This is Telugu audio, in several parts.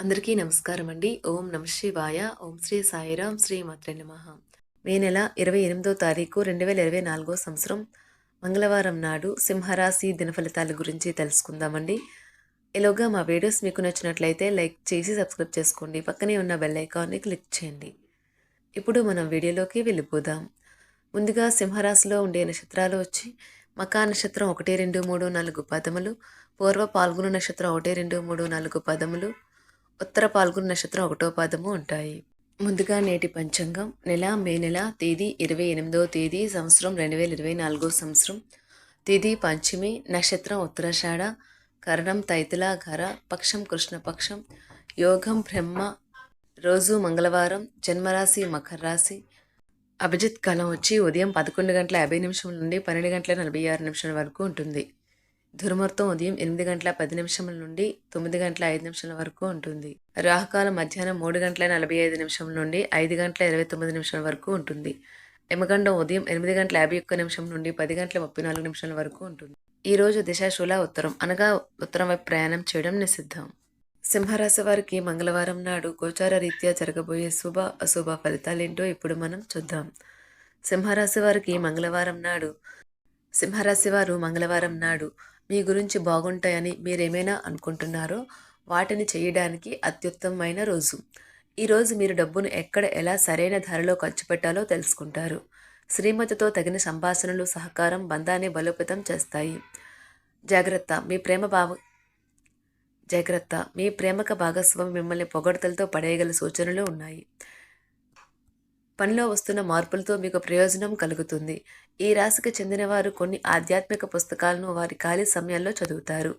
అందరికీ నమస్కారం అండి. ఓం నమ శివాయ. ఓం శ్రీ సాయిరాం. శ్రీ మాత్రే నమః. మే నెల 28వ తారీఖు 2024 సంవత్సరం మంగళవారం నాడు సింహరాశి దినఫలితాల గురించి తెలుసుకుందామండి. ఈలోగా మా వీడియోస్ మీకు నచ్చినట్లయితే లైక్ చేసి సబ్స్క్రైబ్ చేసుకోండి. పక్కనే ఉన్న బెల్ ఐకాన్ని క్లిక్ చేయండి. ఇప్పుడు మనం వీడియోలోకి వెళ్ళిపోదాం. ముందుగా సింహరాశిలో ఉండే నక్షత్రాలు వచ్చి మకా నక్షత్రం 1, 2, 3, 4 పదములు, పూర్వ పాల్గొన నక్షత్రం 1, 2, 3, 4 పదములు, ఉత్తర పాల్గొన నక్షత్రం 1వ పాదము ఉంటాయి. ముందుగా నేటి పంచాంగం మే నెల తేదీ 28వ తేదీ సంవత్సరం 2024 సంవత్సరం తేదీ పంచమి నక్షత్రం ఉత్తరాషాఢ కరణం తైతుల ఘర పక్షం కృష్ణపక్షం యోగం బ్రహ్మ రోజు మంగళవారం జన్మరాశి మకర రాశి అభిజిత్ కాలం వచ్చి ఉదయం 11:50 నుండి 12:46 వరకు ఉంటుంది. దుర్ముహూర్తం ఉదయం 8:10 నుండి 9:05 వరకు ఉంటుంది. రాహుకాలం మధ్యాహ్నం 3:45 నుండి 5:29 వరకు ఉంటుంది. యమగండం ఉదయం 8:51 నుండి 10:34 వరకు ఉంటుంది. ఈ రోజు దిశాశూల ఉత్తరం అనగా ఉత్తరం వైపు ప్రయాణం చేయడం నిషిద్ధం. సింహరాశి వారికి మంగళవారం నాడు గోచార రీత్యా జరగబోయే శుభ అశుభ ఫలితాలేంటో ఇప్పుడు మనం చూద్దాం. సింహరాశి వారు మంగళవారం నాడు మీ గురించి బాగుంటాయని మీరేమైనా అనుకుంటున్నారో వాటిని చేయడానికి అత్యుత్తమమైన రోజు. ఈరోజు మీరు డబ్బును ఎక్కడ ఎలా సరైన ధరలో ఖర్చు పెట్టాలో తెలుసుకుంటారు. శ్రీమతితో తగిన సంభాషణలు సహకారం బంధాన్ని బలోపేతం చేస్తాయి. జాగ్రత్త మీ ప్రేమక భాగస్వామి మిమ్మల్ని పొగడ్తలతో పడేయగల సూచనలు ఉన్నాయి. పనిలో వస్తున్న మార్పులతో మీకు ప్రయోజనం కలుగుతుంది. ఈ రాశికి చెందిన వారు కొన్ని ఆధ్యాత్మిక పుస్తకాలను వారి ఖాళీ సమయాల్లో చదువుతారు.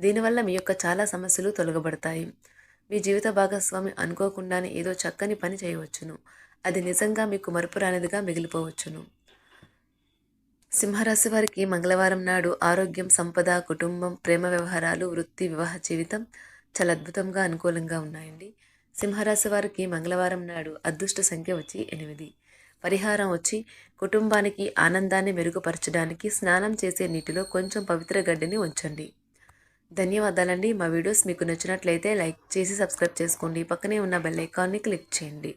దీనివల్ల మీ యొక్క చాలా సమస్యలు తొలగబడతాయి. మీ జీవిత భాగస్వామి అనుకోకుండానే ఏదో చక్కని పని చేయవచ్చును. అది నిజంగా మీకు మరుపురానిదిగా మిగిలిపోవచ్చును. సింహరాశి వారికి మంగళవారం నాడు ఆరోగ్యం, సంపద, కుటుంబం, ప్రేమ వ్యవహారాలు, వృత్తి, వివాహ జీవితం చాలా అద్భుతంగా అనుకూలంగా ఉన్నాయండి. సింహరాశి వారికి మంగళవారం నాడు అదృష్ట సంఖ్య వచ్చి 8. పరిహారం వచ్చి కుటుంబానికి ఆనందాన్ని మెరుగుపరచడానికి స్నానం చేసే నీటిలో కొంచెం పవిత్ర గడ్డిని ఉంచండి. ధన్యవాదాలండి. మా వీడియోస్ మీకు నచ్చినట్లయితే లైక్ చేసి సబ్స్క్రైబ్ చేసుకోండి. పక్కనే ఉన్న బెల్ ఐకాన్ని క్లిక్ చేయండి.